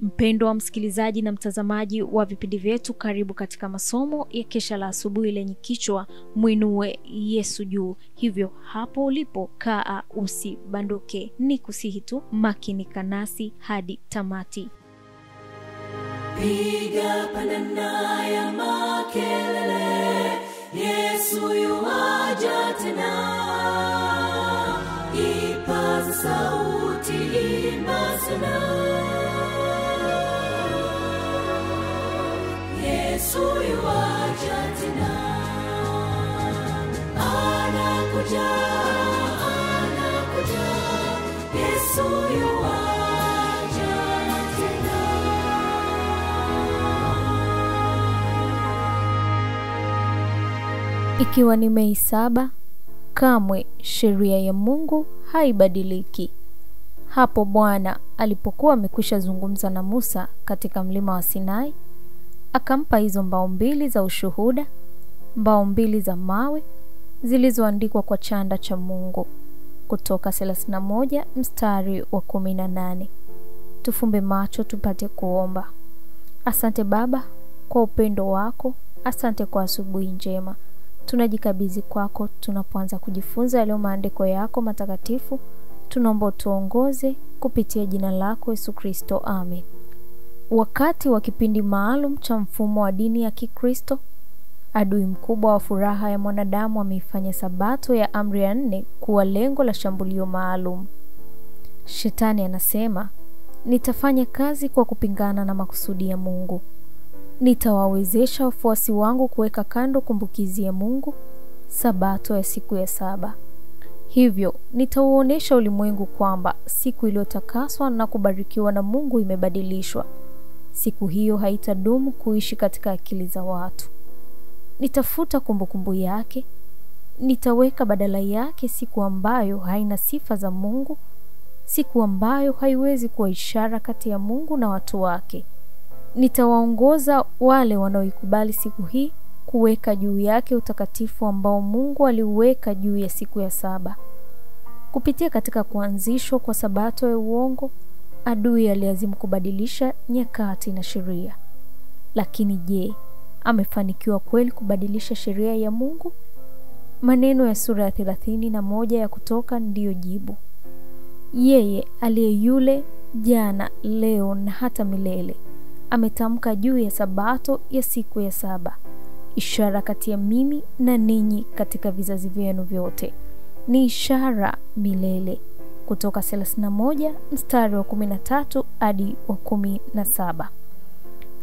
Mpendwa wa msikilizaji na mtazamaji wa vipindi vyetu, karibu katika masomo ya kesha la asubuhi lenye kichwa Mwinue Yesu juu. Hivyo hapo ulipo kaa usibanduke, ni kusihi tu makinika nasi hadi tamati. Piga panana ya makelele, Yesu yuaja tena. Ipaza sauti, imba sana. Yesu yuaja tena. Anakuja, anakuja. Yesu yuaja tena. Ikiwa ni Mei 7, kamwe sheria ya Mungu haibadiliki. Hapo Bwana alipokuwa amekwisha zungumza na Musa katika mlima wa Sinai, akampa hizo mbao mbili za ushuhuda, mbao mbili za mawe zilizoandikwa kwa chanda cha Mungu. Kutoka 31 mstari wa 18. Tufumbe macho tupate kuomba. Asante Baba kwa upendo wako, asante kwa asubuhi njema. Tunajikabidhi kwako tunapoanza kujifunza yale maandiko yako matakatifu. Tunaomba tuongoze kupitia jina lako Yesu Kristo, amen. Wakati wa kipindi maalum cha mfumo wa dini ya Kikristo, adui mkubwa wa furaha ya mwanadamu ameifanya Sabato ya amri ya 4 kuwa lengo la shambulio maalum. Shetani anasema, nitafanya kazi kwa kupingana na makusudi ya Mungu. Nitawawezesha wafuasi wangu kuweka kando kumbukizi ya Mungu, Sabato ya siku ya 7. Hivyo nitauonesha ulimwengu kwamba siku iliyotakaswa na kubarikiwa na Mungu imebadilishwa. Siku hiyo haitadumu kuishi katika akili za watu. Nitafuta kumbukumbu yake, nitaweka badala yake siku ambayo haina sifa za Mungu, siku ambayo haiwezi kuwa ishara kati ya Mungu na watu wake. Nitawaongoza wale wanaoikubali siku hii kuweka juu yake utakatifu ambao Mungu aliuweka juu ya siku ya 7. Kupitia katika kuanzishwa kwa Sabato ya uongo, adui aliazimu kubadilisha nyakati na sheria. Lakini je, amefanikiwa kweli kubadilisha sheria ya Mungu? Maneno ya sura ya 31 ya Kutoka ndiyo jibu. Yeye aliye yule jana, leo na hata milele ametamka juu ya Sabato ya siku ya 7, ishara kati ya mimi na ninyi katika vizazi vyenu vyote. Ni ishara milele. Kutoka 31 mstari wa 13 hadi wa 17.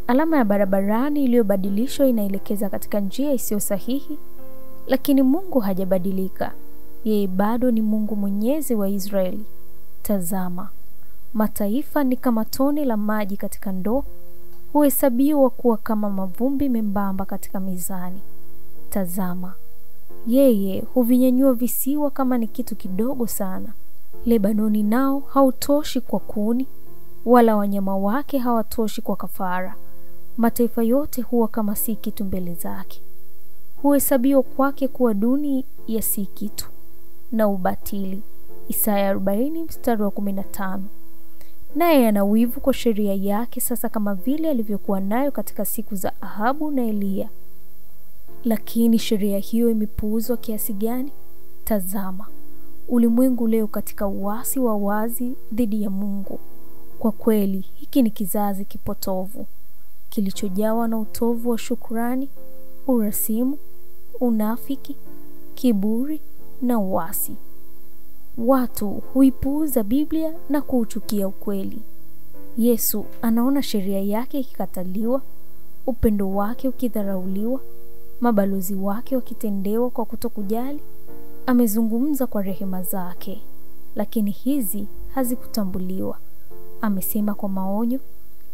Alama ya barabarani iliyobadilishwa inaelekeza katika njia isiyo sahihi, lakini Mungu hajabadilika. Yeye bado ni Mungu Mwenyezi wa Israeli. Tazama, mataifa ni kama tone la maji katika ndoo, huhesabiwa kuwa kama mavumbi membamba katika mizani. Tazama, yeye huvinyanyua visiwa kama ni kitu kidogo sana. Lebanoni nao hautoshi kwa kuni, wala wanyama wake hawatoshi kwa kafara. Mataifa yote huwa kama si kitu mbele zake. Huhesabiwa kwake kuwa duni ya si kitu na ubatili. Isaya 40 mstari wa 15. Naye ana wivu kwa sheria yake sasa kama vile alivyokuwa nayo katika siku za Ahabu na Eliya. Lakini sheria hiyo imepuuzwa kiasi gani? Tazama, ulimwengu leo katika uasi wa wazi dhidi ya Mungu. Kwa kweli, hiki ni kizazi kipotovu, kilichojawa na utovu wa shukrani, urasimu, unafiki, kiburi na uasi. Watu huipuuza Biblia na kuuchukia ukweli. Yesu anaona sheria yake ikikataliwa, upendo wake ukidharauliwa, mabalozi wake wakitendewa kwa kutokujali. Amezungumza kwa rehema zake, lakini hizi hazikutambuliwa. Amesema kwa maonyo,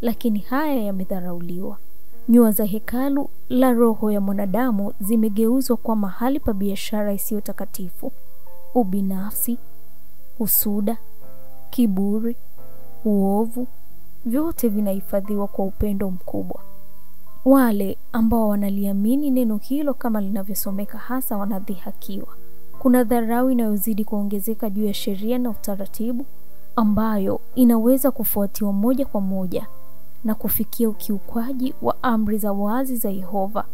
lakini haya yamedharauliwa. Nyua za hekalu la roho ya mwanadamu zimegeuzwa kwa mahali pa biashara isiyo takatifu. Ubinafsi, husuda, kiburi, uovu, vyote vinahifadhiwa kwa upendo mkubwa. Wale ambao wanaliamini neno hilo kama linavyosomeka hasa wanadhihakiwa. Kuna dharau inayozidi kuongezeka juu ya sheria na utaratibu, ambayo inaweza kufuatiwa moja kwa moja. na kufikia ukiukwaji wa amri za wazi za Yehova.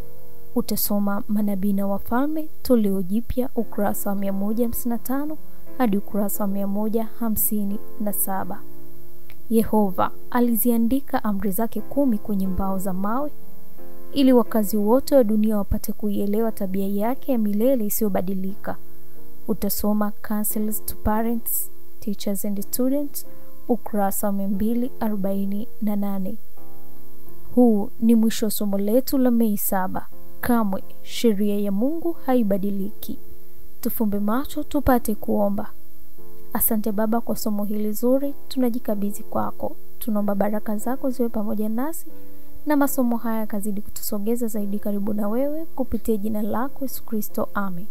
Utasoma Manabii na Wafalme toleo jipya ukurasa wa 155 hadi ukurasa wa 157. Yehova aliziandika amri zake 10 kwenye mbao za mawe ili wakazi wote wa dunia wapate kuielewa tabia yake ya milele isiyobadilika. Utasoma Counsels to Parents, Teachers and Students ukurasa wa 248. Huu ni mwisho wa somo letu la Mei 7. Kamwe sheria ya Mungu haibadiliki. Tufumbe macho tupate kuomba. Asante Baba kwa somo hili zuri, tunajikabidhi kwako. Tunaomba baraka zako ziwe pamoja nasi na masomo haya kazidi kutusogeza zaidi karibu na wewe kupitia jina lako Yesu Kristo. Amen.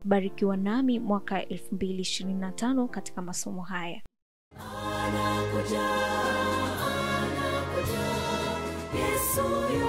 Barikiwa nami mwaka 2025 katika masomo haya. Anakuja, Yesu yu